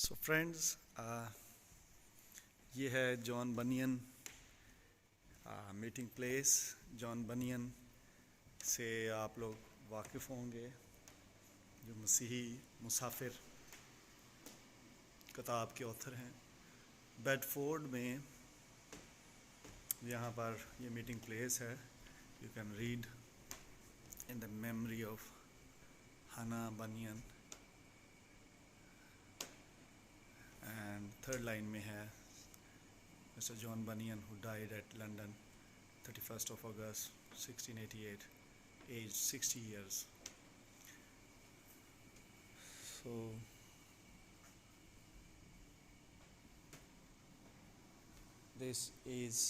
So friends, ये है John बनियन meeting place. John बनियन से आप लोग वाकिफ़ होंगे, जो मसीही मुसाफिर किताब के ऑथर हैं। बेडफोर्ड में यहाँ पर ये मीटिंग प्लेस है। You can read in the memory of हना बनियन। एंड थर्ड लाइन में है Mr. John Bunyan, who died at London 31st of August 1688, aged 60 years. So this is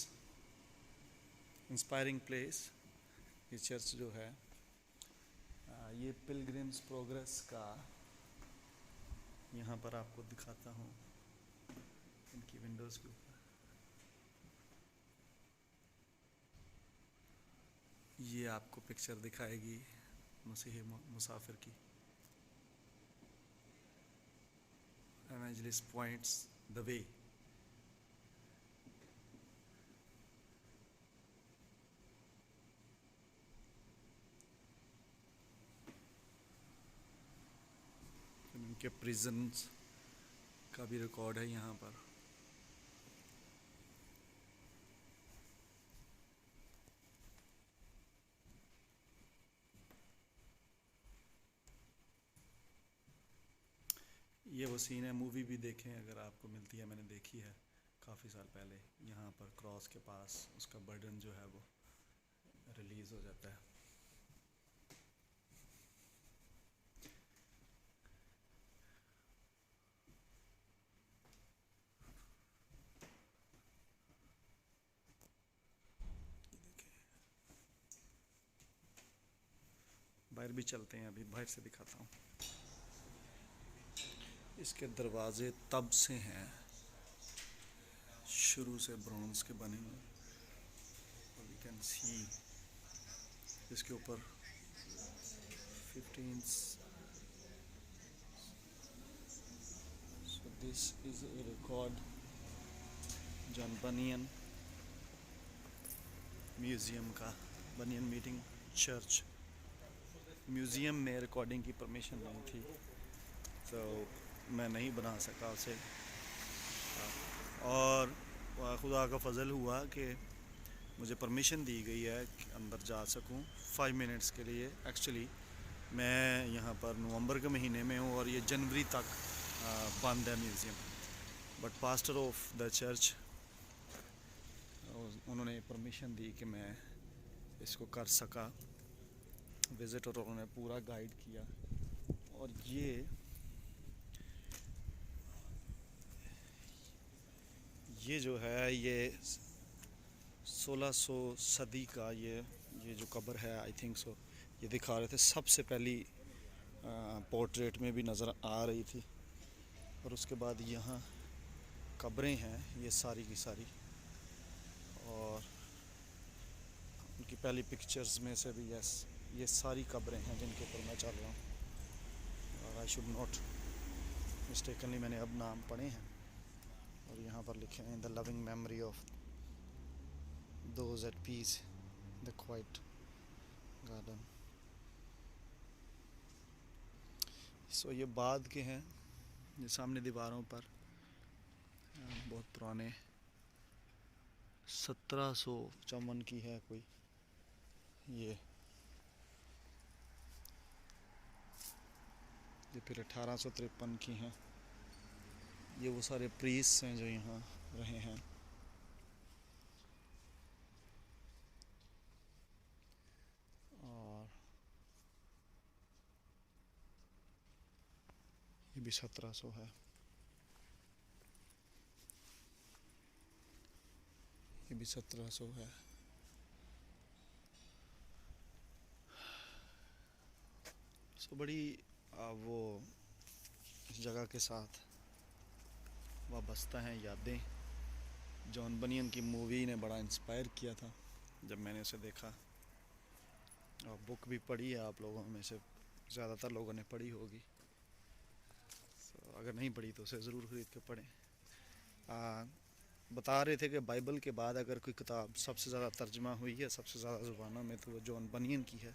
inspiring place. ये चर्च जो है, ये पिलग्रिम्स प्रोग्रेस का यहाँ पर आपको दिखाता हूँ इनकी विंडोज़ के ऊपर। ये आपको पिक्चर दिखाएगी मसीही मुसाफिर की। Evangelist points the way. इनके प्रिजन्स का भी रिकॉर्ड है यहाँ पर। ये वो सीन है, मूवी भी देखें अगर आपको मिलती है, मैंने देखी है काफ़ी साल पहले। यहाँ पर क्रॉस के पास उसका बर्डन जो है वो रिलीज़ हो जाता है। बाहर भी चलते हैं, अभी बाहर से दिखाता हूँ। इसके दरवाजे तब से हैं, शुरू से ब्रॉन्ज के बने हुए। वी कैन सी इसके ऊपर 15। So this is a record John banyan museum का। बनियन मीटिंग चर्च म्यूज़ियम में रिकॉर्डिंग की परमिशन नहीं थी, तो मैं नहीं बना सका उसे। और खुदा का फजल हुआ कि मुझे परमिशन दी गई है कि अंदर जा सकूं 5 मिनट्स के लिए। एक्चुअली मैं यहाँ पर नवंबर के महीने में हूँ और ये जनवरी तक बंद है museum. But pastor of the church उन्होंने परमिशन दी कि मैं इसको कर सका विज़िट, और उन्होंने पूरा गाइड किया। और ये जो है, ये 1600 सदी का ये जो कब्र है, आई थिंक सो, ये दिखा रहे थे। सबसे पहली पोर्ट्रेट में भी नज़र आ रही थी। और उसके बाद यहाँ कब्रें हैं, ये सारी की सारी। और उनकी पहली पिक्चर्स में से भी ये सारी कब्रें हैं जिनके ऊपर मैं चल रहा हूँ। और आई शुड नॉट मिस्टेकनली मैंने अब नाम पढ़े हैं, और यहाँ पर लिखे हैं the loving memory of those at peace the quiet garden. So ये बाद के हैं, ये सामने दीवारों पर बहुत पुराने 1754 की है कोई। ये फिर 1853 की हैं। ये वो सारे प्रीस्ट हैं जो यहाँ रहे हैं। और ये भी 1700 है। ये भी 1700 है। सो बड़ी वो इस जगह के साथ वाबस्ता हैं यादें। जॉन बनियन की मूवी ने बड़ा इंस्पायर किया था जब मैंने उसे देखा। और बुक भी पढ़ी है, आप लोगों में से ज़्यादातर लोगों ने पढ़ी होगी। सो अगर नहीं पढ़ी तो उसे ज़रूर ख़रीद के पढ़ें। बता रहे थे कि बाइबल के बाद अगर कोई किताब सबसे ज़्यादा तर्जमा हुई है सबसे ज़्यादा ज़ुबानों में तो वो जॉन बनियन की है।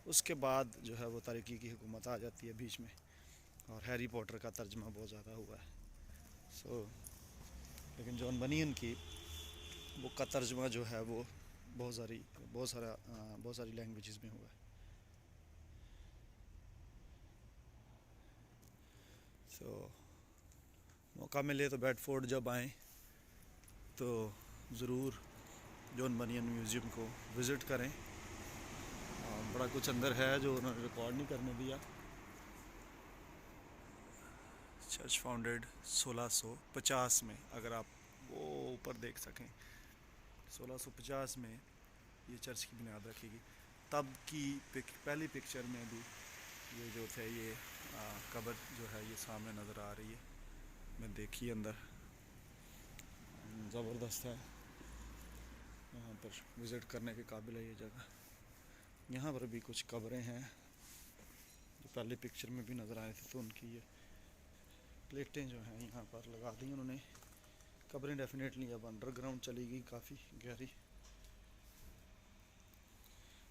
उसके बाद जो है वो तारीकी की हुकूमत आ जाती है बीच में, और हैरी पॉटर का तर्जमा बहुत ज़्यादा हुआ है। लेकिन जॉन बनियन की बुक का तर्जमा जो है वो बहुत सारी लैंग्वेजेस में हुआ है। मौका मिले तो बेडफोर्ड जब आएँ तो ज़रूर जॉन बनियन म्यूज़ियम को विज़िट करें। बड़ा कुछ अंदर है जो उन्होंने रिकॉर्ड नहीं करने दिया। चर्च फाउंडेड 1650 में, अगर आप वो ऊपर देख सकें 1650 में ये चर्च की बुनियाद रखी गई। तब की पहली पिक्चर में भी ये जो थे ये कब्र जो है ये सामने नज़र आ रही है। मैं देखिए अंदर ज़बरदस्त है, यहाँ पर विज़िट करने के काबिल है ये जगह। यहाँ पर भी कुछ कब्रें हैं जो पहले पिक्चर में भी नज़र आए थे, तो उनकी ये प्लेटें जो हैं यहाँ पर लगा दी उन्होंने। कब्रें डेफिनेटली अब अंडरग्राउंड चली गई काफ़ी गहरी।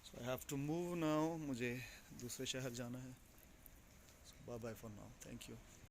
So I have to move now, मुझे दूसरे शहर जाना है। Bye bye for now, thank you.